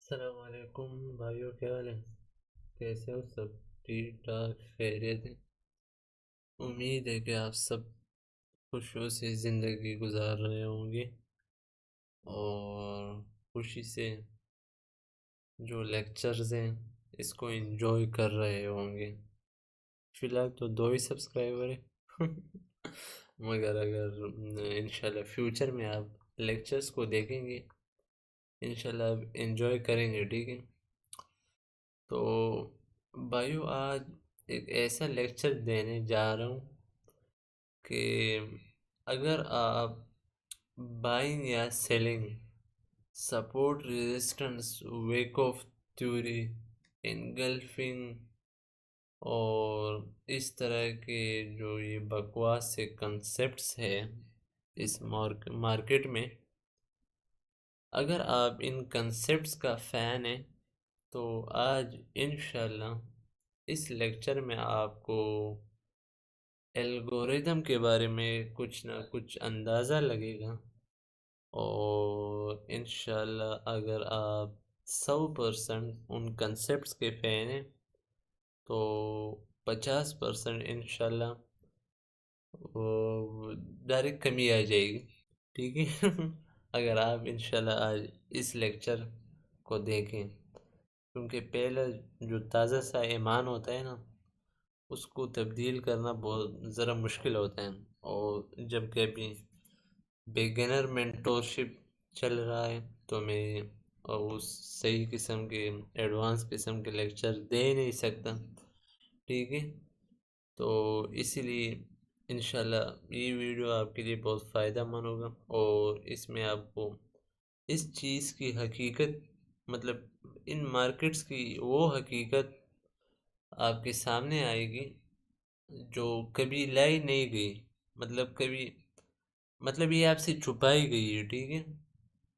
अस्सलामुअलैकुम भाइयों, क्या हाल है? कैसे हो सब? ठीक ठाक, खैरियत है। उम्मीद है कि आप सब खुशियों से ज़िंदगी गुजार रहे होंगे और खुशी से जो लेक्चर्स हैं इसको एंजॉय कर रहे होंगे। फ़िलहाल तो 2 ही सब्सक्राइबर है मगर अगर इंशाल्लाह फ्यूचर में आप लेक्चर्स को देखेंगे, इंशाल्लाह आप एंजॉय करेंगे, ठीक है। तो भाइयों, आज एक ऐसा लेक्चर देने जा रहा हूँ कि अगर आप बाइंग या selling, support resistance, wake of theory, engulfing और इस तरह के जो ये बकवास से कंसेप्ट्स है इस मार्केट में, अगर आप इन कंसेप्ट्स का फ़ैन है तो आज इंशाल्लाह इस लेक्चर में आपको एल्गोरिदम के बारे में कुछ ना कुछ अंदाज़ा लगेगा। और इंशाल्लाह अगर आप 100% उन कंसेप्ट्स के फ़ैन हैं तो 50% इंशाल्लाह वो डायरेक्ट कमी आ जाएगी, ठीक है अगर आप इंशाल्लाह आज इस लेक्चर को देखें, क्योंकि पहला जो ताज़ा सा ईमान होता है ना, उसको तब्दील करना बहुत ज़रा मुश्किल होता है। और जब कभी बिगिनर मेंटोरशिप चल रहा है तो मैं उस सही किस्म के एडवांस किस्म के लेक्चर दे नहीं सकता, ठीक है। तो इसीलिए इंशाल्लाह ये वीडियो आपके लिए बहुत फ़ायदेमंद होगा और इसमें आपको इस चीज़ की हकीकत, मतलब इन मार्केट्स की वो हकीकत आपके सामने आएगी जो कभी लाई नहीं गई, मतलब कभी, मतलब ये आपसे छुपाई गई है, ठीक है।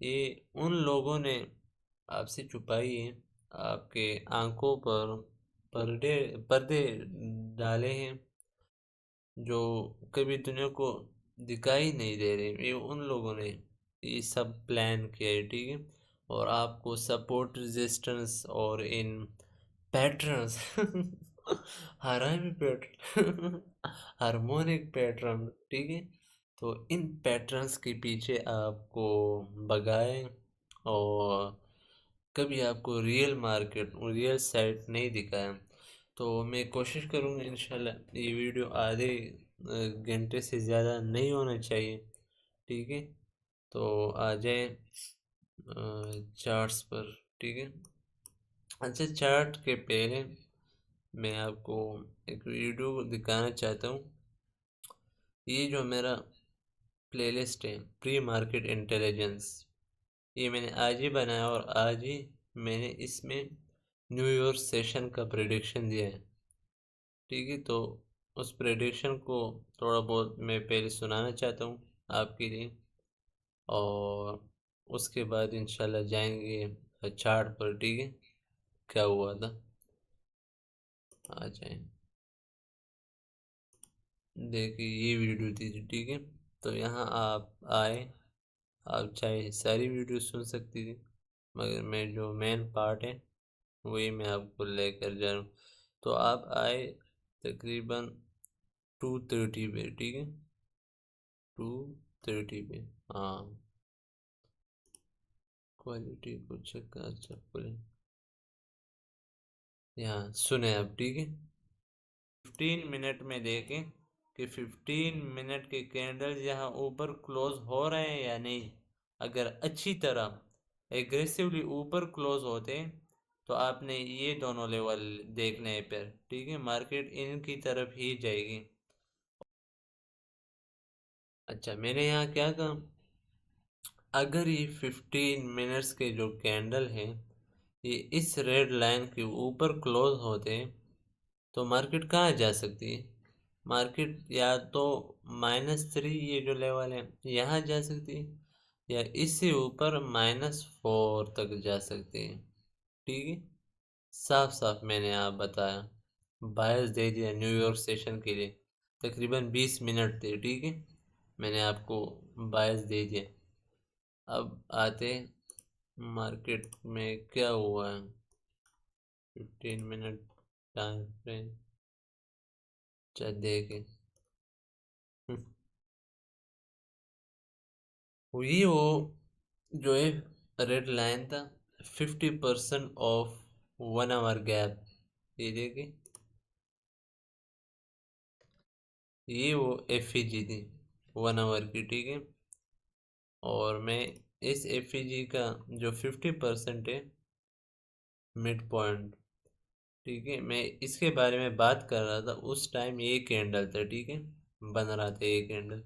ये उन लोगों ने आपसे छुपाई है, आपके आंखों पर पर्दे पर्दे डाले हैं जो कभी दुनिया को दिखाई नहीं दे रहे। ये उन लोगों ने ये सब प्लान किया है, ठीक है। और आपको सपोर्ट रेजिस्टेंस और इन patterns harami pattern harmonic pattern, ठीक है। तो इन पैटर्न्स के पीछे आपको भगाए और कभी आपको रियल मार्केट, रियल साइट नहीं दिखाया। तो मैं कोशिश करूँगा इंशाल्लाह ये वीडियो आधे घंटे से ज़्यादा नहीं होना चाहिए, ठीक है। तो आ जाए चार्ट्स पर, ठीक है। अच्छा, चार्ट के पहले मैं आपको एक वीडियो दिखाना चाहता हूँ। ये जो मेरा प्लेलिस्ट है प्री मार्केट इंटेलिजेंस, ये मैंने आज ही बनाया और आज ही मैंने इसमें न्यू ईयर सेशन का प्रेडिक्शन दिया है, ठीक है। तो उस प्रेडिक्शन को थोड़ा बहुत मैं पहले सुनाना चाहता हूँ आपके लिए और उसके बाद इंशाल्लाह जाएंगे चार्ट पर, ठीक है, क्या हुआ था। आ जाए, देखिए ये वीडियो थी, ठीक है। तो यहाँ आप आए, आप चाहे सारी वीडियो सुन सकती थी मगर मैं जो मेन पार्ट है वही मैं आपको लेकर जा रहा हूँ। तो आप आए तकरीबन 2:30 पे, ठीक है, 2:30 पे। हाँ, क्वालिटी को चेक कर, अच्छा बोले, यहाँ सुने आप, ठीक है। 15 मिनट में देखें कि 15 मिनट के कैंडल्स यहाँ ऊपर क्लोज हो रहे हैं या नहीं। अगर अच्छी तरह एग्रेसिवली ऊपर क्लोज होते हैं तो आपने ये दोनों लेवल देखने हैं फिर, ठीक है, मार्केट इनकी तरफ ही जाएगी। अच्छा, मैंने यहाँ क्या कहा, अगर ये 15 मिनट्स के जो कैंडल हैं ये इस रेड लाइन के ऊपर क्लोज होते हैं तो मार्केट कहाँ जा सकती है? मार्केट या तो -3, ये जो लेवल है, यहाँ जा सकती है, या इससे ऊपर -4 तक जा सकती है, ठीक है। साफ साफ मैंने आप बताया, बायस दे दिया न्यूयॉर्क सेशन के लिए, तकरीबन 20 मिनट थे, ठीक है, मैंने आपको बायस दे दिया। अब आते मार्केट में क्या हुआ है, 15 मिनट टाइम फ्रेम, चल देखें। ये वो जो है रेड लाइन था, 50% ऑफ 1 आवर गैप, ये देखे। ये वो एफ थी 1 आवर की, ठीक है। और मैं इस एफ का जो 50% है मिड पॉइंट, ठीक है, मैं इसके बारे में बात कर रहा था उस टाइम। ये कैंडल था, ठीक है, बन रहा था ये कैंडल।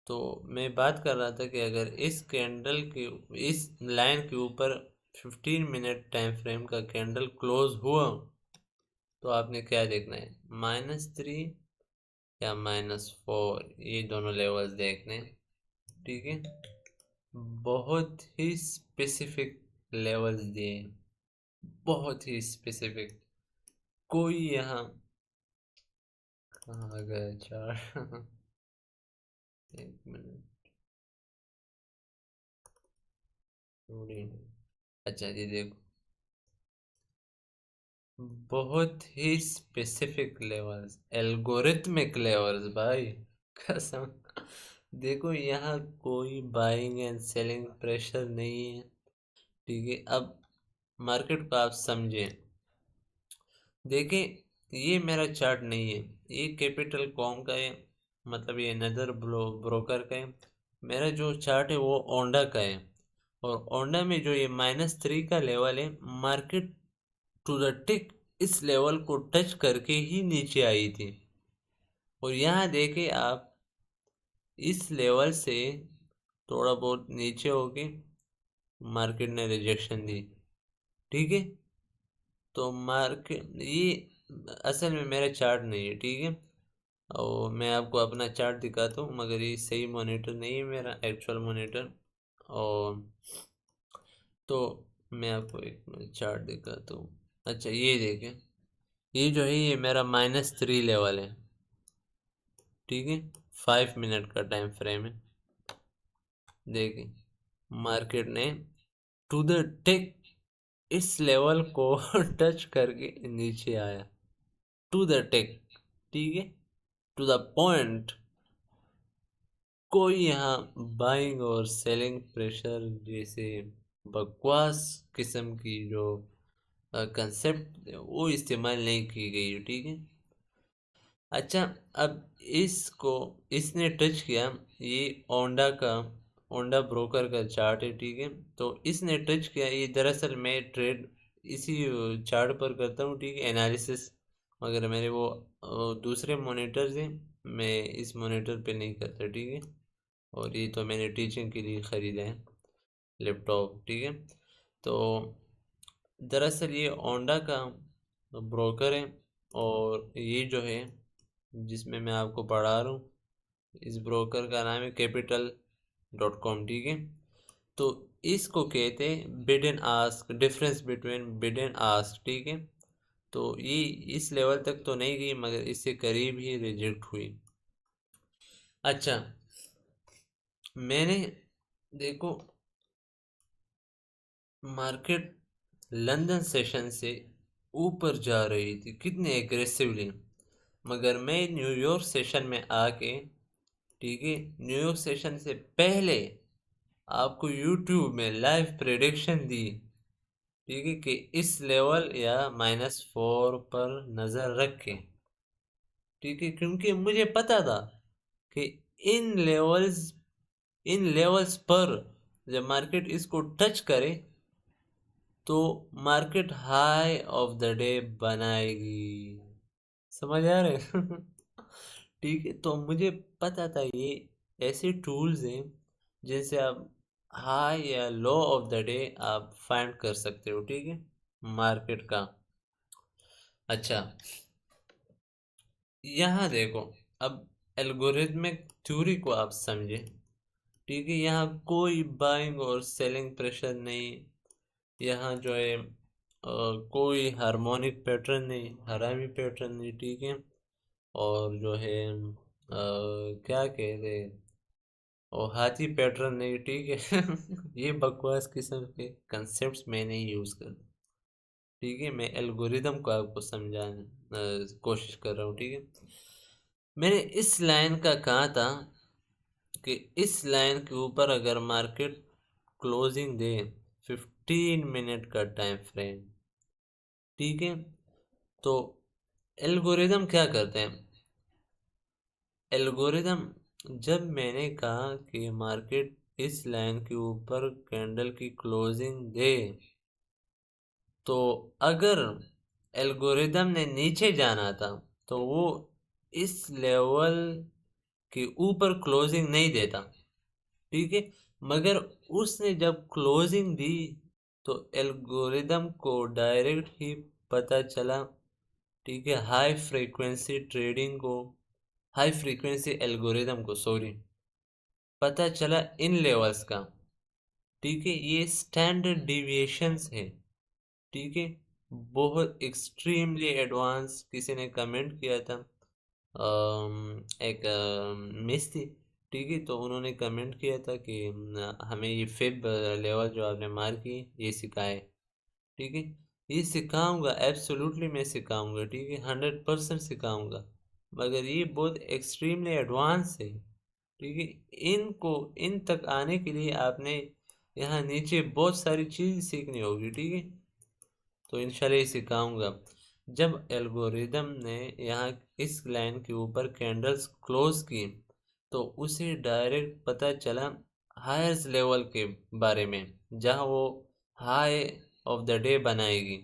तो मैं बात कर रहा था कि अगर इस कैंडल के, इस लाइन के ऊपर 15 मिनट टाइम फ्रेम का कैंडल क्लोज हुआ, तो आपने क्या देखना है, -3 या -4, ये दोनों लेवल्स देखने हैं, ठीक है। बहुत ही स्पेसिफिक लेवल्स दिए हैं, बहुत ही स्पेसिफिक। कोई यहाँ, कहाँ गए चार? एक मिनट, थोड़ी, अच्छा जी देखो, बहुत ही स्पेसिफिक लेवल्स, एल्गोरिथमिक लेवल्स भाई, कसम। देखो यहाँ कोई बाइंग एंड सेलिंग प्रेशर नहीं है, ठीक है। अब मार्केट को आप समझें, देखें, ये मेरा चार्ट नहीं है, ये कैपिटल कॉम का है, मतलब ये नदर ब्रोकर का है। मेरा जो चार्ट है वो ओंडा का है, और ओंडा में जो ये -3 का लेवल है, मार्केट टू द टिक इस लेवल को टच करके ही नीचे आई थी। और यहाँ देखे आप, इस लेवल से थोड़ा बहुत नीचे होके मार्केट ने रिजेक्शन दी, ठीक है। तो मार्केट ये असल में मेरा चार्ट नहीं है, ठीक है। और मैं आपको अपना चार्ट दिखाता हूँ, मगर ये सही मॉनिटर नहीं है मेरा, एक्चुअल मॉनिटर। और तो मैं आपको एक चार्ट दिखाता हूँ। अच्छा ये देखें, ये जो है ये मेरा -3 लेवल है, ठीक है। 5 मिनट का टाइम फ्रेम है, देखिए मार्केट ने टू द टेक इस लेवल को टच करके नीचे आया, टू द टेक, ठीक है, टू द पॉइंट। कोई यहाँ बाइंग और सेलिंग प्रेशर जैसे बकवास किस्म की जो कंसेप्ट वो इस्तेमाल नहीं की गई है, ठीक है। अच्छा, अब इसको इसने टच किया, ये ओंडा का, ओंडा ब्रोकर का चार्ट है, ठीक है। तो इसने टच किया, ये दरअसल मैं ट्रेड इसी चार्ट पर करता हूँ, ठीक है, एनालिसिस। मगर मेरे वो दूसरे मॉनिटर्स हैं, मैं इस मॉनिटर पे नहीं करता, ठीक है। और ये तो मैंने टीचिंग के लिए ख़रीदा है लैपटॉप, ठीक है। तो दरअसल ये ओंडा का ब्रोकर है, और ये जो है जिसमें मैं आपको पढ़ा रहा हूँ, इस ब्रोकर का नाम है capital.com, ठीक है। तो इसको कहते हैं bid and ask, difference between bid and ask, ठीक है। तो ये इस लेवल तक तो नहीं गई, मगर इससे करीब ही रिजेक्ट हुई। अच्छा, मैंने देखो, मार्केट लंदन सेशन से ऊपर जा रही थी कितने एग्रेसिवली, मगर मैं न्यूयॉर्क सेशन में आके, ठीक है, न्यूयॉर्क सेशन से पहले आपको यूट्यूब में लाइव प्रेडिक्शन दी, ठीक है, कि इस लेवल या -4 पर नज़र रख के, ठीक है, क्योंकि मुझे पता था कि इन लेवल्स इन लेवल्स पर जब मार्केट इसको टच करे तो market high of the day बनाएगी, समझ आ रहे हैं? ठीक है, तो मुझे पता था ये ऐसे टूल्स हैं जिनसे आप हाई या लो ऑफ द डे आप फाइंड कर सकते हो, ठीक है, मार्केट का। अच्छा, यहाँ देखो, अब एल्गोरिथमिक थ्योरी को आप समझे, ठीक है। यहाँ कोई बाइंग और सेलिंग प्रेशर नहीं, यहाँ जो है कोई हार्मोनिक पैटर्न नहीं, हरामी पैटर्न नहीं, ठीक है। और जो है क्या कहते हैं, और हाथी पैटर्न नहीं, ठीक है। ये बकवास किस्म के कंसेप्ट्स मैं नहीं यूज़ करता, ठीक है। मैं एल्गोरिदम को आपको समझाने कोशिश कर रहा हूँ, ठीक है। मैंने इस लाइन का कहा था कि इस लाइन के ऊपर अगर मार्केट क्लोजिंग दे 15 मिनट का टाइम फ्रेम, ठीक है, तो एल्गोरिदम क्या करते हैं। एल्गोरिदम, जब मैंने कहा कि मार्केट इस लाइन के ऊपर कैंडल की क्लोजिंग दे, तो अगर एल्गोरिदम ने नीचे जाना था तो वो इस लेवल के ऊपर क्लोजिंग नहीं देता, ठीक है। मगर उसने जब क्लोजिंग दी तो एल्गोरिदम को डायरेक्ट ही पता चला, ठीक है, हाई फ्रीक्वेंसी एल्गोरिदम को, सॉरी, पता चला इन लेवल्स का, ठीक है। ये स्टैंडर्ड डिविएशंस है, ठीक है। बहुत एक्सट्रीमली एडवांस, किसी ने कमेंट किया था, एक मिस थी, ठीक है। तो उन्होंने कमेंट किया था कि हमें ये फिब लेवल जो आपने मार की ये सिखाए, ठीक है। ये सिखाऊंगा, एब्सोल्युटली मैं सिखाऊंगा, ठीक है, 100% सिखाऊंगा। मगर ये बहुत एक्सट्रीमली एडवांस है, ठीक है। इनको इन तक आने के लिए आपने यहाँ नीचे बहुत सारी चीज़ सीखनी होगी, ठीक है। तो इंशाल्लाह ये सिखाऊंगा। जब एल्गोरिदम ने यहाँ इस लाइन के ऊपर कैंडल्स क्लोज की तो उसे डायरेक्ट पता चला हायर लेवल के बारे में, जहाँ वो हाई ऑफ द डे बनाएगी।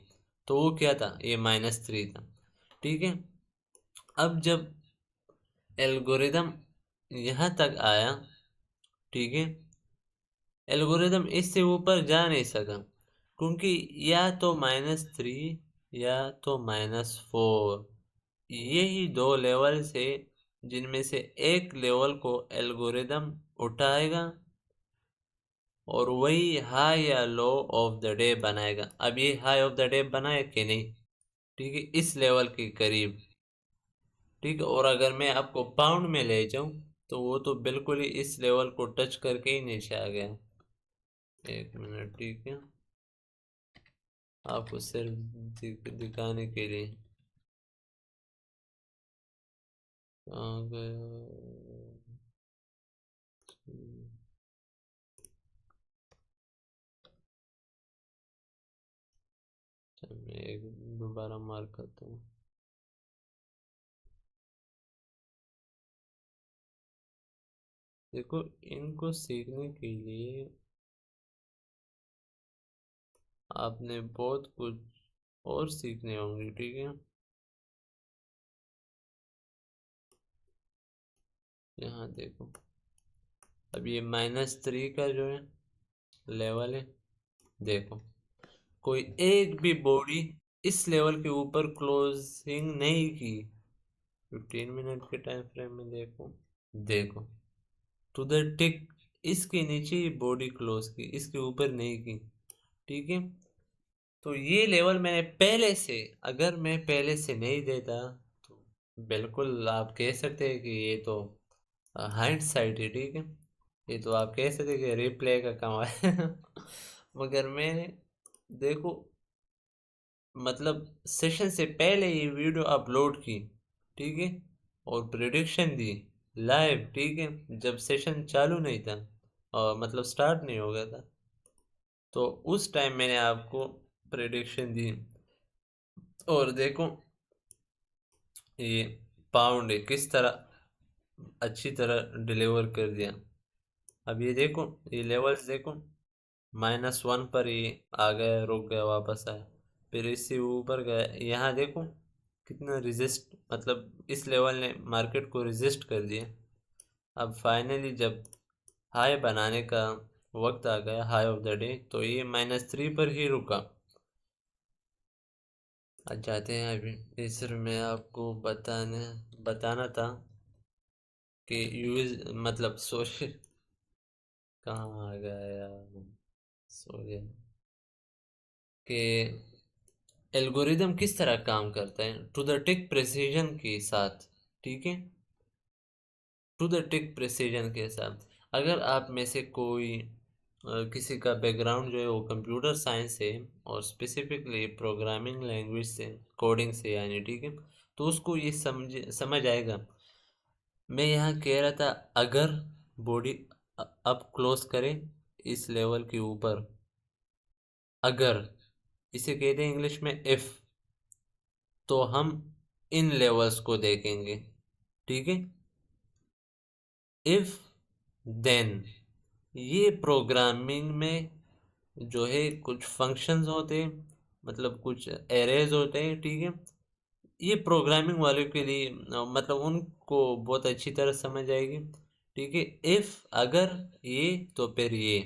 तो वो क्या था, ये -3 था, ठीक है। अब जब एल्गोरिदम यहाँ तक आया, ठीक है, एल्गोरिदम इससे ऊपर जा नहीं सका, क्योंकि या तो -3 या तो -4, यही दो लेवल से जिनमें से एक लेवल को एल्गोरिदम उठाएगा और वही हाई या लो ऑफ द डे बनाएगा। अब ये हाई ऑफ द डे बनाए कि नहीं, ठीक है, इस लेवल के करीब, ठीक है। और अगर मैं आपको पाउंड में ले जाऊं तो वो तो बिल्कुल ही इस लेवल को टच करके ही नीचे आ गया। एक मिनट, ठीक है, आपको सिर्फ दिखाने के लिए। कहाँ गया? चल, मैं एक दोबारा मार्क करता हूँ। देखो, इनको सीखने के लिए आपने बहुत कुछ और सीखने होंगे, ठीक है। यहाँ देखो, अब ये -3 का जो है लेवल है, देखो, कोई एक भी बॉडी इस लेवल के ऊपर क्लोजिंग नहीं की। 15 मिनट के टाइम फ्रेम में देखो, देखो, टू द टिक, इसके नीचे ही बॉडी क्लोज की, इसके ऊपर नहीं की, ठीक है। तो ये लेवल मैंने पहले से, अगर मैं पहले से नहीं देता तो बिल्कुल आप कह सकते हैं कि ये तो हाइंड साइड है, ठीक है। ये तो आप कह सकते हैं कि रिप्ले का कमाल है। मगर मैंने, देखो, मतलब सेशन से पहले ये वीडियो अपलोड की, ठीक है, और प्रिडिक्शन दी लाइव, ठीक है, जब सेशन चालू नहीं था और मतलब स्टार्ट नहीं हो गया था। तो उस टाइम मैंने आपको प्रिडिक्शन दी, और देखो ये पाउंड किस तरह अच्छी तरह डिलीवर कर दिया। अब ये देखो, ये लेवल्स देखो, -1 पर ये आ गया, रुक गया, वापस आया, फिर इससे ऊपर गया। यहाँ देखो कितना रिजिस्ट, मतलब इस लेवल ने मार्केट को रिजिस्ट कर दिया। अब फाइनली जब हाई बनाने का वक्त आ गया, हाई ऑफ द डे, तो ये -3 पर ही रुका। आज जाते हैं अभी। ये सिर्फ मैं आपको बताना था कि यूज, मतलब सोशल, कहाँ आ गया यार, सॉरी, कि एल्गोरिदम किस तरह काम करता है टू द टिक प्रिसीजन के साथ, ठीक है, टू द टिक प्रिसीजन के साथ। अगर आप में से कोई किसी का बैकग्राउंड जो है वो कंप्यूटर साइंस से और स्पेसिफिकली प्रोग्रामिंग लैंग्वेज से, कोडिंग से यानी, ठीक है, तो उसको ये समझ समझ आएगा। मैं यहाँ कह रहा था, अगर बॉडी अप क्लोज करें इस लेवल के ऊपर, अगर, इसे कहते हैं इंग्लिश में इफ, तो हम इन लेवल्स को देखेंगे, ठीक है। इफ देन, ये प्रोग्रामिंग में जो है कुछ फंक्शंस होते हैं, मतलब कुछ एरेज होते हैं, ठीक है। ये प्रोग्रामिंग वालों के लिए मतलब उनको बहुत अच्छी तरह समझ आएगी, ठीक है। इफ, अगर ये, तो फिर ये,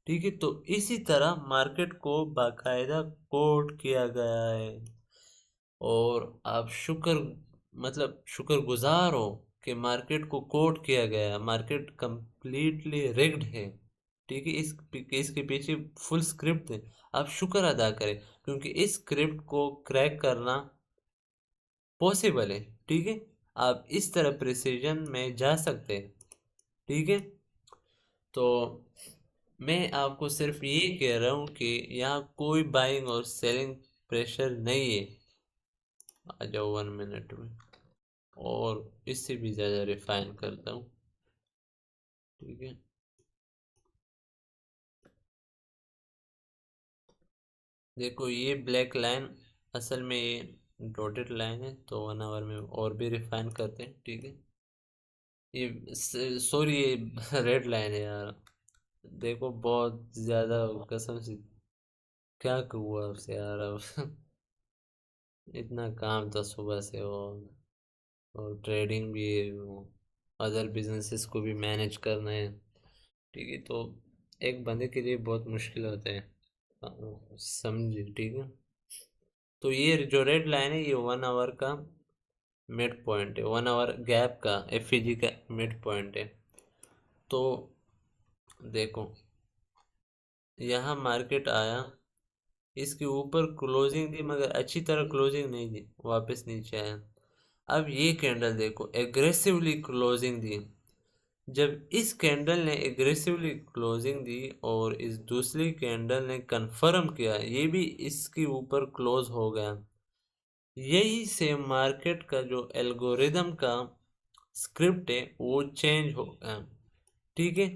ठीक है। तो इसी तरह मार्केट को बाकायदा कोड किया गया है, और आप शुक्रगुजार हो कि मार्केट को कोड किया गया है। मार्केट कंप्लीटली रिग्ड है, ठीक है। इसके पीछे फुल स्क्रिप्ट है। आप शुक्र अदा करें, क्योंकि इस स्क्रिप्ट को क्रैक करना पॉसिबल है, ठीक है। आप इस तरह प्रिसीजन में जा सकते हैं, ठीक है। तो मैं आपको सिर्फ ये कह रहा हूँ कि यहाँ कोई बाइंग और सेलिंग प्रेशर नहीं है। आ जाओ 1 मिनट में, और इससे भी ज़्यादा रिफाइन करता हूँ, ठीक है। देखो ये ब्लैक लाइन, असल में ये डॉटेड लाइन है, तो 1 आवर में और भी रिफाइन करते हैं, ठीक है। ये सॉरी, ये रेड लाइन है यार। देखो बहुत ज़्यादा, कसम से क्या कहूँ आपसे यार अब इतना काम था सुबह से, और ट्रेडिंग भी है, अदर बिजनेसेस को भी मैनेज करना है, ठीक है। तो एक बंदे के लिए बहुत मुश्किल होता है, समझे, ठीक है। तो ये जो रेड लाइन है, ये 1 आवर का मिड पॉइंट है, 1 आवर गैप का एफईजी का मिड पॉइंट है। तो देखो, यहाँ मार्केट आया, इसके ऊपर क्लोजिंग दी, मगर अच्छी तरह क्लोजिंग नहीं दी, वापस नीचे आया। अब ये कैंडल देखो, एग्रेसिवली क्लोजिंग दी। जब इस कैंडल ने एग्रेसिवली क्लोजिंग दी और इस दूसरी कैंडल ने कंफर्म किया, ये भी इसके ऊपर क्लोज हो गया, यही से मार्केट का जो एल्गोरिदम का स्क्रिप्ट है वो चेंज हो गया, ठीक है।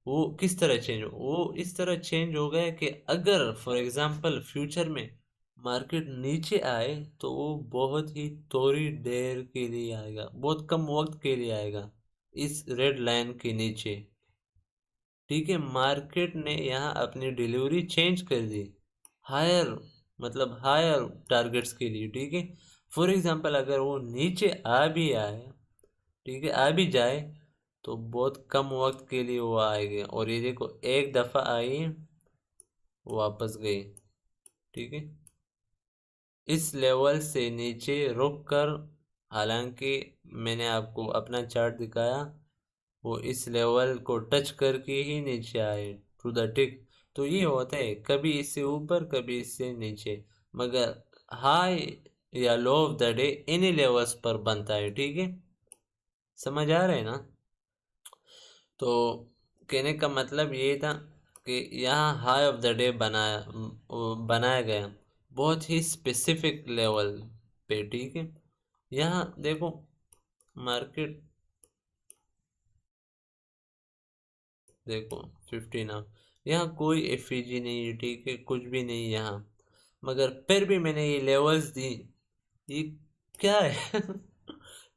वो किस तरह चेंज हो, वो इस तरह चेंज हो गया कि अगर फॉर एग्जांपल फ्यूचर में मार्केट नीचे आए, तो वो बहुत ही थोड़ी देर के लिए आएगा, बहुत कम वक्त के लिए आएगा इस रेड लाइन के नीचे, ठीक है। मार्केट ने यहाँ अपनी डिलीवरी चेंज कर दी, हायर, मतलब हायर टारगेट्स के लिए, ठीक है। फॉर एग्जांपल अगर वो नीचे आ भी आए, ठीक है, आ भी जाए, तो बहुत कम वक्त के लिए वो आएगी, और ये देखो एक दफ़ा आई, वापस गई, ठीक है। इस लेवल से नीचे रुक कर, हालांकि मैंने आपको अपना चार्ट दिखाया, वो इस लेवल को टच करके ही नीचे आए टू द टिक। तो ये होता है, कभी इससे ऊपर कभी इससे नीचे, मगर हाई या लो ऑफ द डे इन्हीं लेवल्स पर बनता है, ठीक है। समझ आ रहे हैं ना? तो कहने का मतलब ये था कि यहाँ हाई ऑफ द डे बनाया गया, बहुत ही स्पेसिफिक लेवल पे, ठीक है। यहाँ देखो मार्केट, देखो 15 आप, यहाँ कोई एफईजी नहीं है, ठीक है, कुछ भी नहीं यहाँ, मगर फिर भी मैंने ये लेवल्स दी। ये क्या है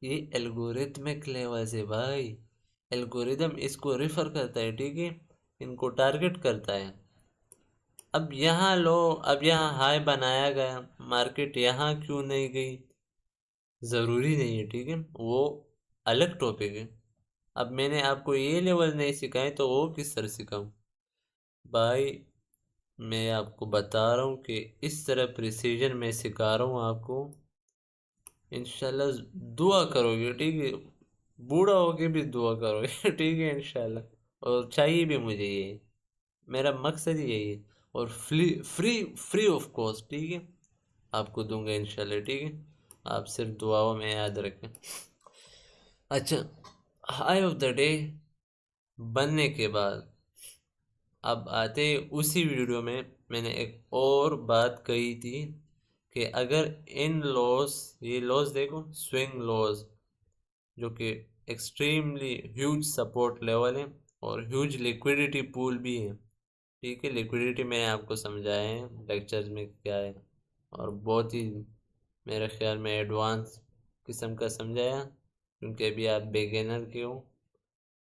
ये एल्गोरिथमिक लेवल्स है भाई। एल्गोरिदम इसको रेफर करता है, ठीक है, इनको टारगेट करता है। अब यहाँ लो, अब यहाँ हाई बनाया गया, मार्केट यहाँ क्यों नहीं गई, ज़रूरी नहीं है, ठीक है, वो अलग टॉपिक है। अब मैंने आपको ये लेवल नहीं सिखाए, तो वो किस तरह सिखाऊं भाई। मैं आपको बता रहा हूँ कि इस तरह प्रिसीजन में सिखा रहा हूँ आपको, इंशाल्लाह दुआ करोगे, ठीक है, बूढ़ा होके भी दुआ करोगे ठीक है इंशाल्लाह। और चाहिए भी मुझे ये, मेरा मकसद ही यही है। और free free free of cost, ठीक है, आपको दूंगा इंशाल्लाह, ठीक है। आप सिर्फ दुआओं में याद रखें। अच्छा, हाई ऑफ द डे बनने के बाद अब आते उसी वीडियो में मैंने एक और बात कही थी कि अगर इन लॉस, ये लॉस देखो स्विंग लॉस, जो कि एक्सट्रीमली ह्यूज सपोर्ट लेवल है और ह्यूज लिक्विडिटी पूल भी है। ठीक है, लिक्विडिटी मैंने आपको समझाया है लेक्चर्स में क्या है, और बहुत ही मेरे ख्याल में एडवांस किस्म का समझाया, क्योंकि अभी आप बिगिनर के हो।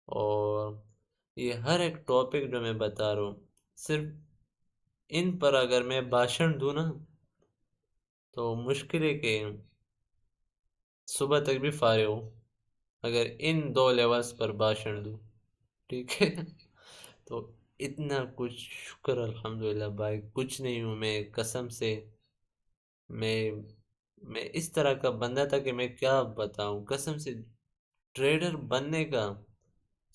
और ये हर एक टॉपिक जो मैं बता रहा हूँ, सिर्फ इन पर अगर मैं भाषण दूँ ना, तो मुश्किल है कि सुबह तक भी फारे हो, अगर इन दो लेवल्स पर भाषण दूँ। ठीक है। तो इतना कुछ शुक्र अल्हम्दुलिल्लाह भाई, कुछ नहीं हूँ मैं कसम से। मैं मैं इस तरह का बंदा था कि मैं क्या बताऊँ कसम से, ट्रेडर बनने का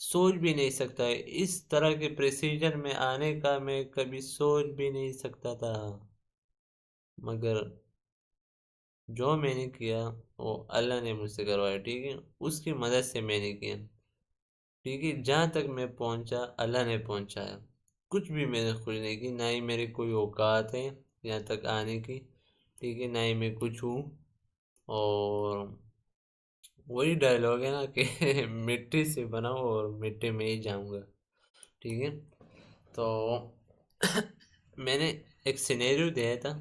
सोच भी नहीं सकता है, इस तरह के प्रिसीजन में आने का मैं कभी सोच भी नहीं सकता था। मगर जो मैंने किया वो अल्लाह ने मुझसे करवाया। ठीक है, उसकी मदद से मैंने किया। ठीक है, जहाँ तक मैं पहुँचा अल्लाह ने पहुँचाया। कुछ भी मैंने खुद नहीं की, ना ही मेरी कोई औकात है यहाँ तक आने की। ठीक है, ना ही मैं कुछ हूँ। और वही डायलॉग है ना कि मिट्टी से बनाओ और मिट्टी में ही जाऊंगा। ठीक है, तो मैंने एक सिनेरियो दिया था,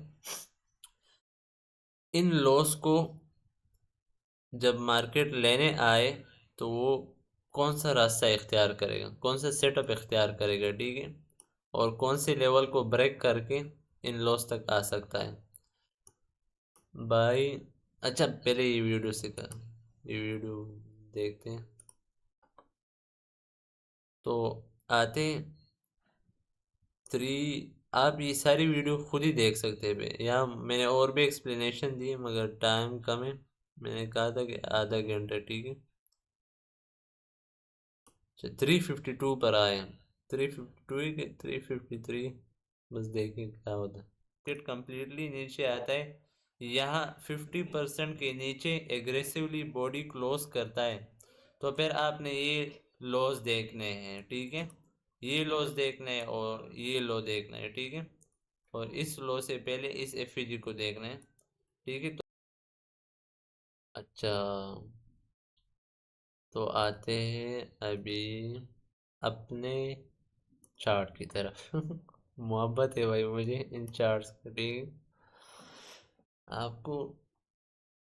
इन लॉस को जब मार्केट लेने आए तो वो कौन सा रास्ता इख्तियार करेगा, कौन सा सेटअप इख्तियार करेगा। ठीक है, और कौन से लेवल को ब्रेक करके इन लॉस तक आ सकता है भाई। अच्छा, पहले ये वीडियो से कर, ये वीडियो देखते हैं। तो आते थ्री, आप ये सारी वीडियो खुद ही देख सकते हैं यहाँ मैंने और भी एक्सप्लेनेशन दी है, मगर टाइम कम है। मैंने कहा था कि आधा घंटा। ठीक है, 352 पर आए हैं, 352 के 353, बस देखिए क्या होता है। मार्केट कम्प्लीटली नीचे आता है, यहाँ 50% के नीचे एग्रेसिवली बॉडी क्लोज करता है, तो फिर आपने ये लॉस देखने हैं। ठीक है, ये लॉस देखना है और ये लो देखना है। ठीक है, और इस लो से पहले इस एफईजी को देखना है। ठीक है, तो अच्छा, तो आते हैं अभी अपने चार्ट की तरफ। मोहब्बत है भाई मुझे इन चार्ट्स की। ठीक है, आपको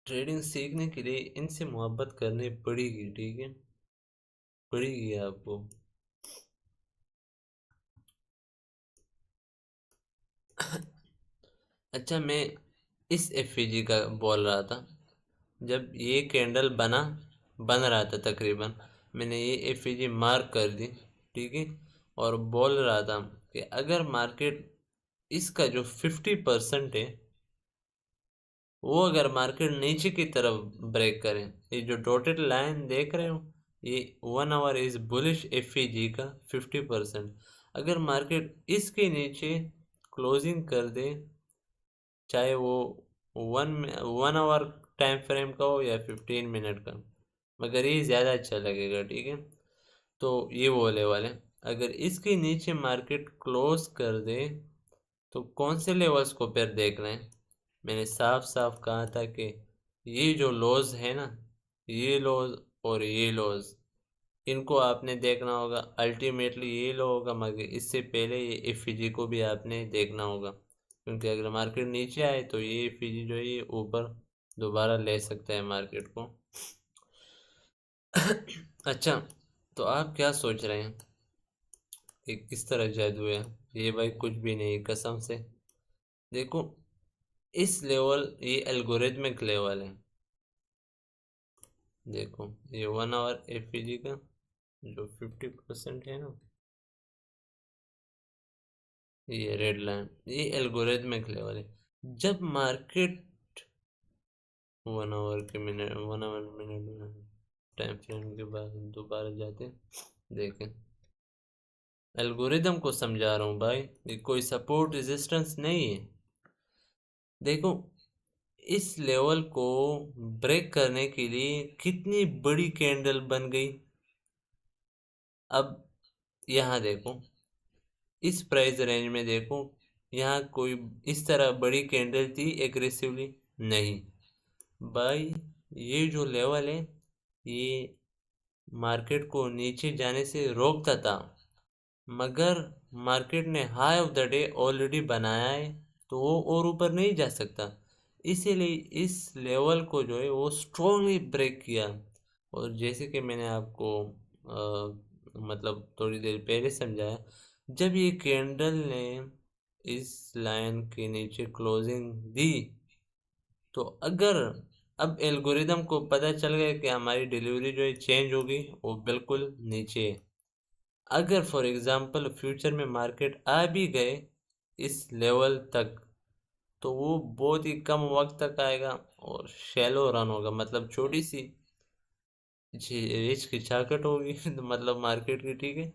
ट्रेडिंग सीखने के लिए इनसे मोहब्बत करनी पड़ेगी। ठीक है, पड़ेगी आपको। अच्छा, मैं इस एफईजी का बोल रहा था, जब ये कैंडल बन रहा था तकरीबन, मैंने ये एफईजी मार्क कर दी। ठीक है, और बोल रहा था कि अगर मार्केट इसका जो 50% है, वो अगर मार्केट नीचे की तरफ ब्रेक करें, ये जो डॉटेड लाइन देख रहे हो, ये 1 आवर इज बुलिश एफईजी का 50%। अगर मार्केट इसके नीचे क्लोजिंग कर दे, चाहे वो 1 आवर टाइम फ्रेम का हो या 15 मिनट का, मगर ये ज़्यादा अच्छा लगेगा। ठीक है, तो ये वो लेवल है। अगर इसके नीचे मार्केट क्लोज कर दे तो कौन से लेवल्स को फिर देख लें। मैंने साफ साफ कहा था कि ये जो लॉज है ना, ये लॉज और ये लॉज, इनको आपने देखना होगा। अल्टीमेटली ये लो होगा, मगर इससे पहले ये एफईजी को भी आपने देखना होगा, क्योंकि अगर मार्केट नीचे आए तो ये एफईजी जो है ये ऊपर दोबारा ले सकता है मार्केट को। अच्छा, तो आप क्या सोच रहे हैं कि किस तरह जादू है? ये भाई कुछ भी नहीं कसम से। देखो, इस लेवल, ये एल्गोरिथमिक लेवल है। देखो, ये 1 आवर एफईजी का जो 50% है ना, ये रेड लाइन, ये एल्गोरिथमिक लेवल है। जब मार्केट 1 आवर के minute, 1 our minute time frame के बाद दोबारा जाते हैं, देखें। एल्गोरिदम को समझा रहा हूँ भाई, ये कोई सपोर्ट रेजिस्टेंस नहीं है। देखो, इस लेवल को ब्रेक करने के लिए कितनी बड़ी कैंडल बन गई। अब यहाँ देखो, इस प्राइस रेंज में देखो, यहाँ कोई इस तरह बड़ी कैंडल थी एग्रेसिवली? नहीं भाई। ये जो लेवल है, ये मार्केट को नीचे जाने से रोकता था, मगर मार्केट ने high of the day already बनाया है, तो वो और ऊपर नहीं जा सकता। इसीलिए इस लेवल को जो है वो स्ट्रॉन्गली ब्रेक किया। और जैसे कि मैंने आपको मतलब थोड़ी देर पहले समझाया, जब ये कैंडल ने इस लाइन के नीचे क्लोजिंग दी, तो अगर अब एल्गोरिदम को पता चल गया कि हमारी डिलीवरी जो है चेंज होगी, वो बिल्कुल नीचे है। अगर फॉर एग्जांपल फ्यूचर में मार्केट आ भी गए इस लेवल तक, तो वो बहुत ही कम वक्त तक आएगा और शैलो रन होगा, मतलब छोटी सी रिच की चाकट होगी तो मतलब मार्केट की, ठीक है।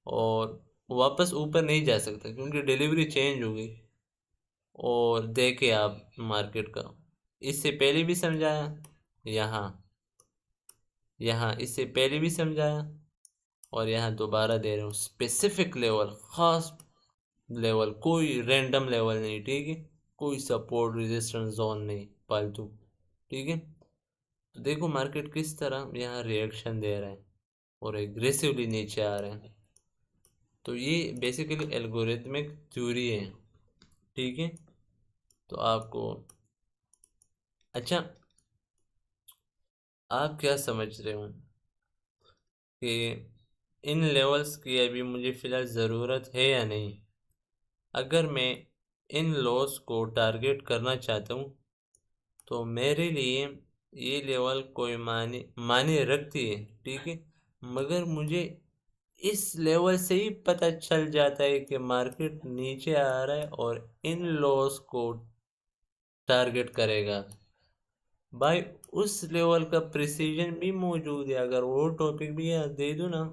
और वापस ऊपर नहीं जा सकता क्योंकि डिलीवरी चेंज हो गई। और देखे आप मार्केट का, इससे पहले भी समझाया, यहाँ यहाँ इससे पहले भी समझाया, और यहाँ दोबारा दे रहा हूँ, स्पेसिफिक लेवल, खास लेवल, कोई रैंडम लेवल नहीं, ठीक है। कोई सपोर्ट रेजिस्टेंस जोन नहीं फालतू, ठीक है। तो देखो मार्केट किस तरह यहाँ रिएक्शन दे रहा है और एग्रेसिवली नीचे आ रहे हैं। तो ये बेसिकली एल्गोरिथमिक थ्योरी है, ठीक है। तो आपको, अच्छा, आप क्या समझ रहे हो कि इन लेवल्स की अभी मुझे फ़िलहाल ज़रूरत है या नहीं? अगर मैं इन लॉस को टारगेट करना चाहता हूँ, तो मेरे लिए ये लेवल कोई माने रखती है, ठीक है। मगर मुझे इस लेवल से ही पता चल जाता है कि मार्केट नीचे आ रहा है और इन लॉस को टारगेट करेगा। भाई उस लेवल का प्रिसीजन भी मौजूद है, अगर वो टॉपिक भी यहाँ दे दूँ ना,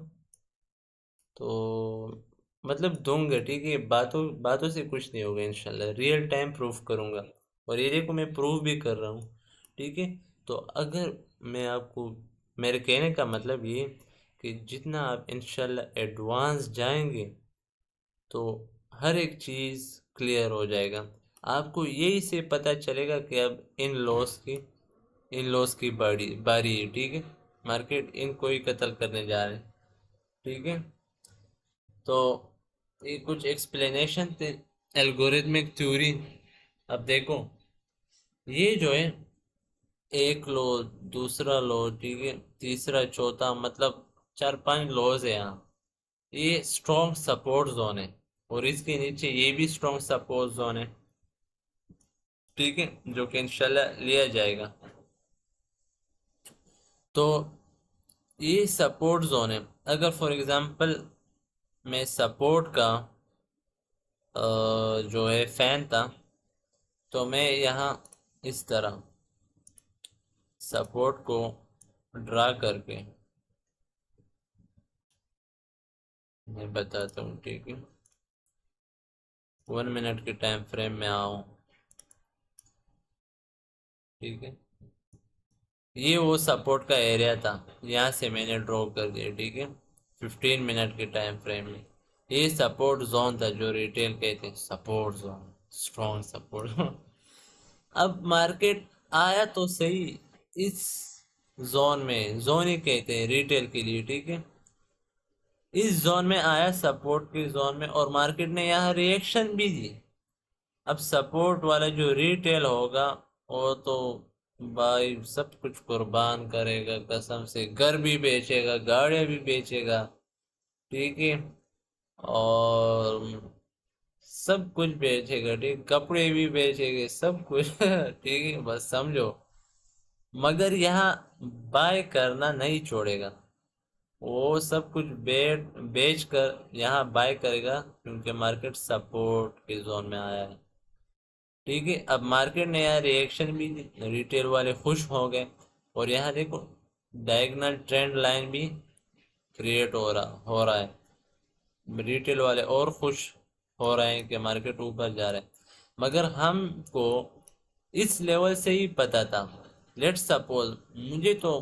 तो मतलब दूंगा, ठीक है। बातों बातों से कुछ नहीं होगा, इंशाल्लाह रियल टाइम प्रूफ करूंगा। और ये देखो मैं प्रूफ भी कर रहा हूँ, ठीक है। तो अगर मैं आपको, मेरे कहने का मतलब ये कि जितना आप इंशाल्लाह एडवांस जाएंगे, तो हर एक चीज़ क्लियर हो जाएगा। आपको यही से पता चलेगा कि अब इन लॉस की बारी बारी है, ठीक है। मार्केट इनको ही कत्ल करने जा रहे हैं, ठीक है। तो ये कुछ एक्सप्लेनेशन थे एल्गोरिथमिक थ्योरी। अब देखो, ये जो है एक लो, दूसरा लो, ठीक है, तीसरा, चौथा, मतलब 4-5 लॉज है यहाँ। ये स्ट्रॉन्ग सपोर्ट जोन है, और इसके नीचे ये भी स्ट्रॉन्ग सपोर्ट जोन है, ठीक है, जो कि इंशाल्लाह लिया जाएगा। तो ये सपोर्ट जोन है। अगर फॉर एग्जांपल मैं सपोर्ट का जो है फैन था, तो मैं यहाँ इस तरह सपोर्ट को ड्रा करके मैं बताता हूँ, ठीक है। 1 मिनट के टाइम फ्रेम में आओ, ठीक है। ये वो सपोर्ट का एरिया था, यहाँ से मैंने ड्रॉ कर दिया, ठीक है। 15 मिनट के टाइम फ्रेम में ये सपोर्ट जोन था, जो रिटेल कहते हैं सपोर्ट जोन, स्ट्रॉन्ग सपोर्ट। अब मार्केट आया तो सही इस जोन में, जोन ही कहते हैं रिटेल के लिए, ठीक है। इस जोन में आया, सपोर्ट के जोन में, और मार्केट ने यहाँ रिएक्शन भी दी। अब सपोर्ट वाला जो रिटेल होगा, वो तो भाई सब कुछ कुर्बान करेगा, कसम से घर भी बेचेगा, गाड़ियां भी बेचेगा, ठीक है। और सब कुछ बेचेगा, ठीक, कपड़े भी बेचेंगे, सब कुछ ठीक है, बस समझो। मगर यहाँ बाय करना नहीं छोड़ेगा, वो सब कुछ बेच कर यहाँ बाय करेगा, क्योंकि मार्केट सपोर्ट के जोन में आया है, ठीक है। अब मार्केट ने यहाँ रिएक्शन भी दी, रिटेल वाले खुश हो गए, और यहाँ देखो डायगोनल ट्रेंड लाइन भी क्रिएट हो रहा है। रिटेल वाले और खुश हो रहे हैं कि मार्केट ऊपर जा रहा है। मगर हमको इस लेवल से ही पता था, लेट्स सपोज, मुझे तो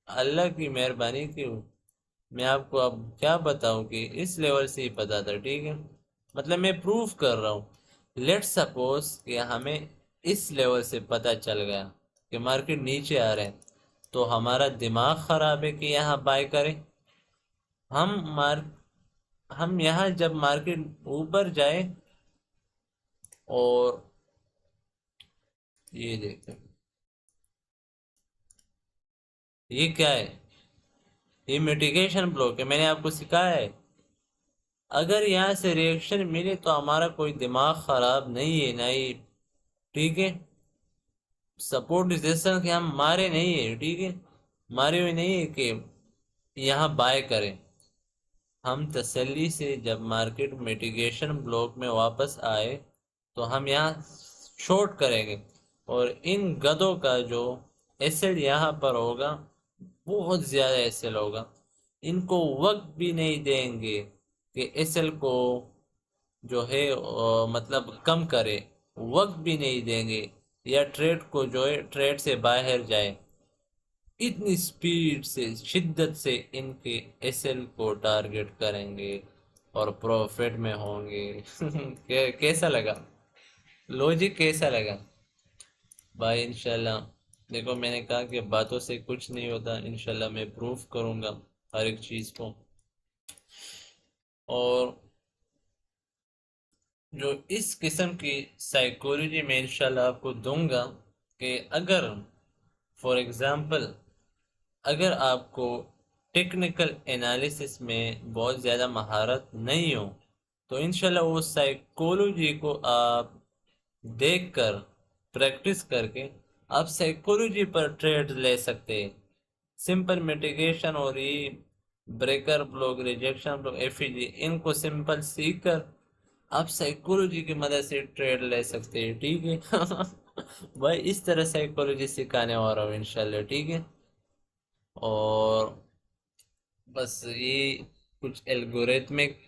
अल्लाह की मेहरबानी थी, मैं आपको अब क्या बताऊं कि इस लेवल से ही पता था, ठीक है। मतलब मैं प्रूफ कर रहा हूँ। लेट्स सपोज कि हमें इस लेवल से पता चल गया कि मार्केट नीचे आ रहे हैं, तो हमारा दिमाग खराब है कि यहाँ बाय करें। हम मार हम यहाँ जब मार्केट ऊपर जाए, और ये देखें, ये क्या है? ये मिटिगेशन ब्लॉक है, मैंने आपको सिखाया है। अगर यहाँ से रिएक्शन मिले तो हमारा कोई दिमाग खराब नहीं है, नहीं, ठीक है। सपोर्ट रेजिस्टेंस के हम मारे नहीं है, ठीक है। मारे हुए नहीं है कि यहाँ बाय करें। हम तसल्ली से जब मार्केट मिटिगेशन ब्लॉक में वापस आए, तो हम यहाँ शॉर्ट करेंगे। और इन गधों का जो एसएल यहाँ पर होगा, बहुत ज़्यादा एसएल होगा। इनको वक्त भी नहीं देंगे कि एसएल को जो है मतलब कम करे। वक्त भी नहीं देंगे, या ट्रेड को जो है ट्रेड से बाहर जाए। इतनी स्पीड से, शिद्दत से इनके एसएल को टारगेट करेंगे और प्रॉफिट में होंगे। कैसा लगा? लॉजिक कैसा लगा भाई? इंशाल्लाह। देखो, मैंने कहा कि बातों से कुछ नहीं होता, इंशाल्लाह मैं प्रूफ करूंगा हर एक चीज़ को। और जो इस किस्म की साइकोलॉजी मैं इंशाल्लाह आपको दूंगा कि अगर फॉर एग्जांपल, अगर आपको टेक्निकल एनालिसिस में बहुत ज़्यादा महारत नहीं हो, तो इंशाल्लाह वो साइकोलॉजी को आप देखकर, प्रैक्टिस करके आप साइकोलॉजी पर ट्रेड ले सकते हैं। सिंपल मिटिगेशन और ये breaker block, rejection block, FEG, इनको सिंपल सीख कर आप साइकोलॉजी की मदद से ट्रेड ले सकते हैं, ठीक है। भाई इस तरह साइकोलॉजी सिखाने वाला हूँ इंशाल्लाह, ठीक है। और बस ये कुछ एल्गोरिथमिक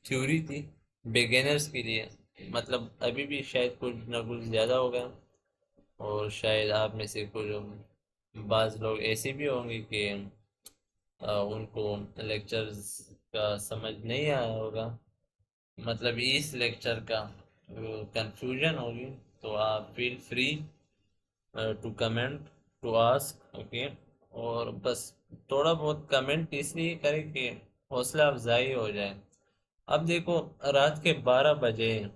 थ्योरी थी बिगिनर्स के लिए। मतलब अभी भी शायद कुछ ना कुछ ज़्यादा होगा, और शायद आप में से कुछ बाज़ लोग ऐसे भी होंगे कि उनको लेक्चर्स का समझ नहीं आया होगा, मतलब इस लेक्चर का कंफ्यूजन होगी। तो आप feel free to comment, to ask, okay. और बस थोड़ा बहुत कमेंट इसलिए करें कि हौसला अफजाई हो जाए। अब देखो, रात के 12 बजे हैं,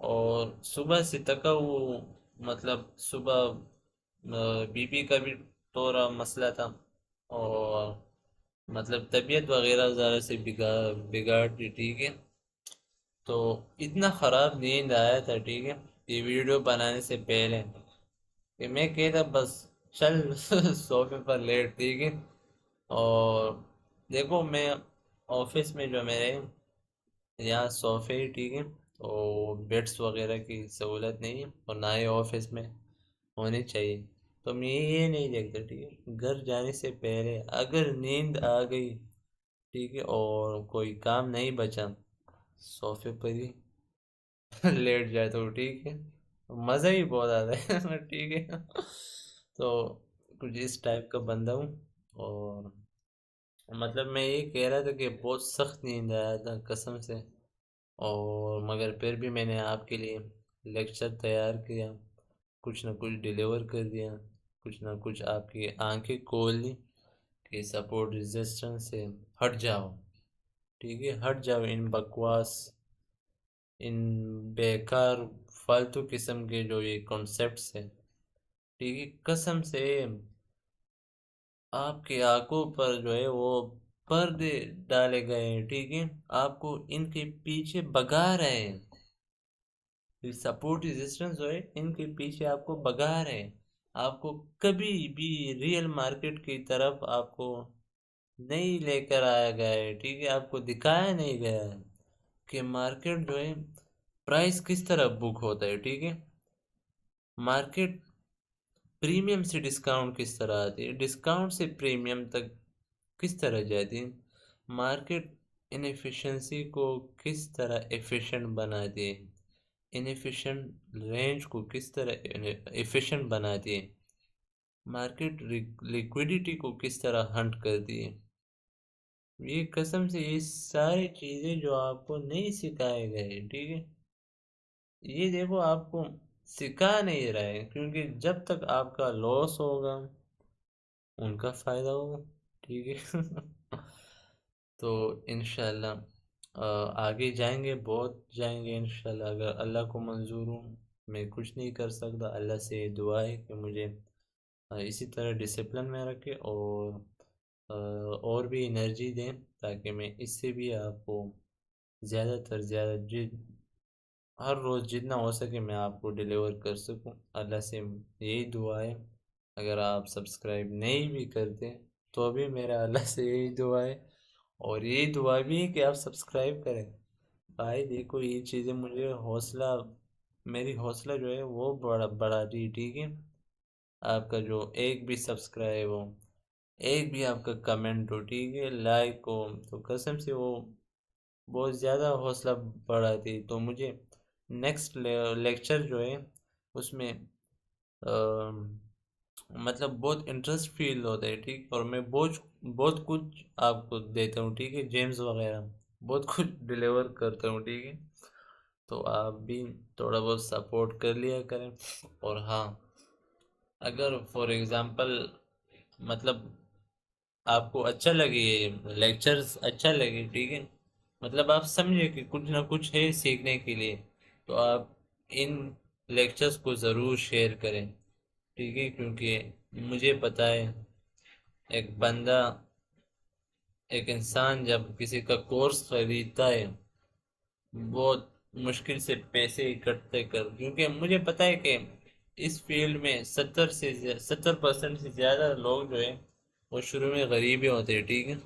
और सुबह से तका वो, मतलब सुबह बीपी का भी थोड़ा मसला था, और मतलब तबीयत वगैरह ज़रा से बिगाड़ दी, ठीक है। तो इतना ख़राब नींद आया था, ठीक है, ये वीडियो बनाने से पहले, कि मैं कहता बस चल सोफे पर लेट, ठीक है। और देखो, मैं ऑफिस में जो मेरे यहाँ सोफे ही, ठीक है, तो बेड्स वगैरह की सहूलत नहीं है, और ना ही ऑफिस में होनी चाहिए। तो मैं ये नहीं देखता, ठीक है, घर जाने से पहले अगर नींद आ गई, ठीक है, और कोई काम नहीं बचा, सोफे पर ही लेट जाए तो ठीक है, मज़ा ही बहुत आता है। ठीक है। तो कुछ इस टाइप का बंदा हूँ। और मतलब मैं ये कह रहा था कि बहुत सख्त नींद आया था कसम से, और मगर फिर भी मैंने आपके लिए लेक्चर तैयार किया, कुछ ना कुछ डिलीवर कर दिया, कुछ ना कुछ आपकी आंखें खोल ली कि सपोर्ट रेजिस्टेंस से हट जाओ, ठीक है, हट जाओ इन बकवास, इन बेकार फालतू किस्म के जो ये कॉन्सेप्ट्स हैं, ठीक है। कसम से आपकी आंखों पर जो है वो पर्दे डाले गए हैं, ठीक है। आपको इनके पीछे भगा रहे हैं, सपोर्ट रेजिस्टेंस जो है इनके पीछे आपको भगा रहे हैं। आपको कभी भी रियल मार्केट की तरफ आपको नहीं लेकर आया गया है, ठीक है, आपको दिखाया नहीं गया है कि मार्केट जो है प्राइस किस तरह बुक होता है, ठीक है। मार्केट प्रीमियम से डिस्काउंट किस तरह आती है, डिस्काउंट से प्रीमियम तक किस तरह जाती है, मार्केट इनएफिशिएंसी को किस तरह एफिशिएंट बनाती है, इनएफिशिएंट रेंज को किस तरह एफिशिएंट बनाती है, मार्केट लिक्विडिटी को किस तरह हंट करती है, ये कसम से ये सारी चीजें जो आपको नहीं सिखाए गए, ठीक है, ये देखो आपको सिखा नहीं रहे, क्योंकि जब तक आपका लॉस होगा उनका फायदा होगा, ठीक है। तो इंशाल्लाह आगे जाएंगे, बहुत जाएंगे इंशाल्लाह, अगर अल्लाह को मंजूर हूँ। मैं कुछ नहीं कर सकता, अल्लाह से दुआ है कि मुझे इसी तरह डिसिप्लिन में रखे, और भी एनर्जी दें, ताकि मैं इससे भी आपको ज़्यादातर ज़्यादा हर रोज़ जितना हो सके मैं आपको डिलीवर कर सकूं। अल्लाह से यही दुआ है। अगर आप सब्सक्राइब नहीं भी करते तो भी मेरा अल्लाह से यही दुआ है, और यही दुआ भी है कि आप सब्सक्राइब करें। भाई देखो ये चीज़ें मुझे हौसला, मेरी हौसला जो है वो बढ़ा दी, ठीक है। आपका जो एक भी सब्सक्राइब हो, एक भी आपका कमेंट हो, ठीक है, लाइक हो, तो कसम से वो बहुत ज़्यादा हौसला बढ़ाती। तो मुझे नेक्स्ट लेक्चर जो है उसमें मतलब बहुत इंटरेस्ट फील होता है, ठीक, और मैं बहुत बहुत कुछ आपको देता हूँ, ठीक है, जेम्स वगैरह बहुत कुछ डिलीवर करता हूँ, ठीक है। तो आप भी थोड़ा बहुत सपोर्ट कर लिया करें। और हाँ, अगर फॉर एग्जांपल मतलब आपको अच्छा लगे, ये लेक्चर्स अच्छा लगे, ठीक है, मतलब आप समझे कि कुछ ना कुछ है सीखने के लिए, तो आप इन लेक्चर्स को ज़रूर शेयर करें, ठीक है, क्योंकि मुझे पता है एक बंदा, एक इंसान जब किसी का कोर्स खरीदता है, बहुत मुश्किल से पैसे इकट्ठे कर, क्योंकि मुझे पता है कि इस फील्ड में 70% से ज़्यादा लोग जो है वो शुरू में गरीब ही होते हैं, ठीक है।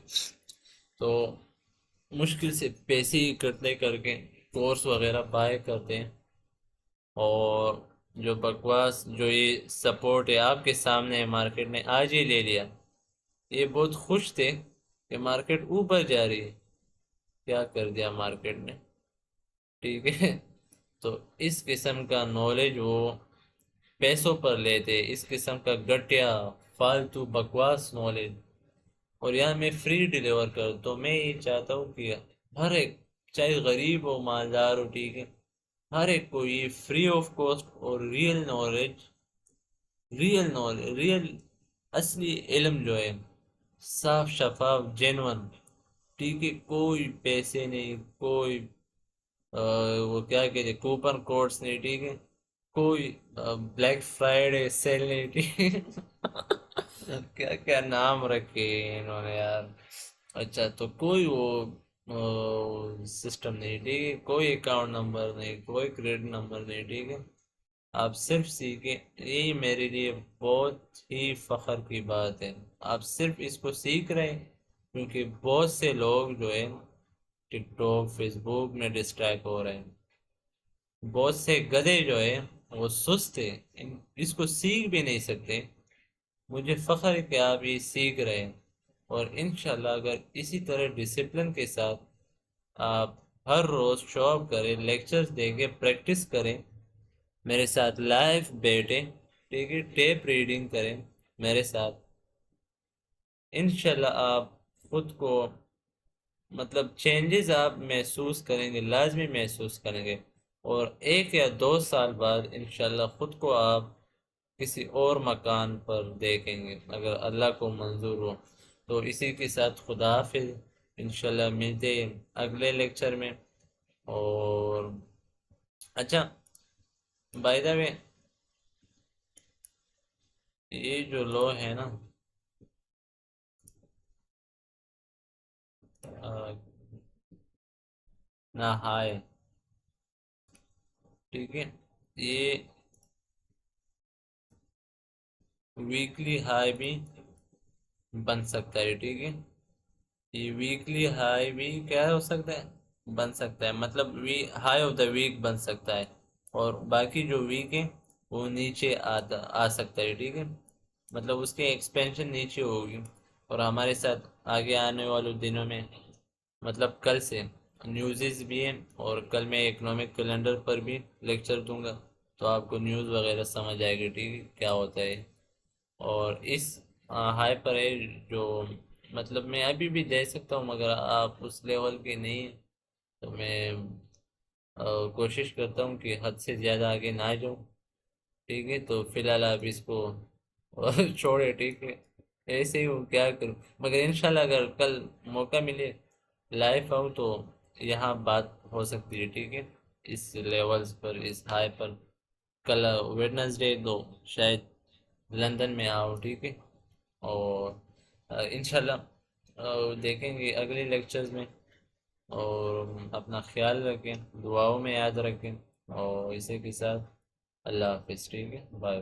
तो मुश्किल से पैसे इकट्ठे करके कोर्स वगैरह बाय करते हैं, और जो बकवास जो ये सपोर्ट है आपके सामने है, मार्केट ने आज ही ले लिया, ये बहुत खुश थे कि मार्केट ऊपर जा रही है, क्या कर दिया मार्केट ने, ठीक है। तो इस किस्म का नॉलेज वो पैसों पर लेते, इस किस्म का घटिया फालतू बकवास नॉलेज, और यहाँ मैं फ्री डिलीवर कर, तो मैं ये चाहता हूँ कि हर एक, चाहे गरीब हो मालदार हो, ठीक है, हर एक को ये फ्री ऑफ कॉस्ट और रियल असली इल्म जो है, साफ शफाफ जेन्युइन, ठीक है, कोई पैसे नहीं, कोई वो क्या कहते हैं कूपन कोड्स नहीं, ठीक है, कोई ब्लैक फ्राइडे सेल नहीं, ठीक है। क्या क्या नाम रखे हैं इन्होंने यार। अच्छा, तो कोई वो सिस्टम नहीं, ठीक है, कोई अकाउंट नंबर नहीं, कोई क्रेडिट नंबर नहीं, ठीक है, आप सिर्फ सीखें, यही मेरे लिए बहुत ही फख्र की बात है। आप सिर्फ इसको सीख रहे हैं, क्योंकि बहुत से लोग जो है टिकटॉक फेसबुक में डिस्ट्रैक्ट हो रहे हैं, बहुत से गधे जो है वो सुस्त है, इसको सीख भी नहीं सकते। मुझे फख्र है कि आप ये सीख रहे हैं, और इंशाल्लाह अगर इसी तरह डिसिप्लिन के साथ आप हर रोज़ शो अप करें, लेक्चर्स देंगे, प्रैक्टिस करें, मेरे साथ लाइव बैठें, ठीक है, टेप रीडिंग करें मेरे साथ, इंशाल्लाह आप खुद को मतलब चेंजेस आप महसूस करेंगे, लाजमी महसूस करेंगे, और 1 या 2 साल बाद इंशाल्लाह खुद को आप किसी और मकान पर देखेंगे, अगर अल्लाह को मंजूर हो। तो इसी के साथ खुदा हाफिज़, इंशाल्लाह मिलते हैं अगले लेक्चर में। और अच्छा, बाय द वे, ये जो लो है ना, अ, ना हाय, ठीक है, ये वीकली हाई भी बन सकता है, ठीक है, ये वीकली हाई भी क्या हो सकता है, बन सकता है, मतलब हाई ऑफ द वीक बन सकता है, और बाकी जो वीक है वो नीचे आ सकता है, ठीक है, मतलब उसकी एक्सपेंशन नीचे होगी। और हमारे साथ आगे आने वाले दिनों में, मतलब कल से न्यूज़ भी है, और कल मैं इकोनॉमिक कैलेंडर पर भी लेक्चर दूंगा, तो आपको न्यूज़ वगैरह समझ आएगी, ठीक है, क्या होता है। और इस हाई पर है जो मतलब मैं अभी भी दे सकता हूँ, मगर आप उस लेवल के नहीं हैं, तो मैं कोशिश करता हूँ कि हद से ज़्यादा आगे ना जाऊँ। ठीक है, तो फिलहाल आप इसको छोड़े, ठीक है। ऐसे ही हूँ, क्या करूँ। मगर इंशाल्लाह अगर कल मौका मिले, लाइफ आऊँ, तो यहाँ बात हो सकती है, ठीक है। इस लेवल्स पर, इस हाई पर कल वेडनेसडे तो शायद लंदन में आओ, ठीक है। और इंशाल्लाह देखेंगे अगले लेक्चर्स में। और अपना ख्याल रखें, दुआओं में याद रखें। और इसी के साथ अल्लाह हाफिज़, ठीक है, बाय।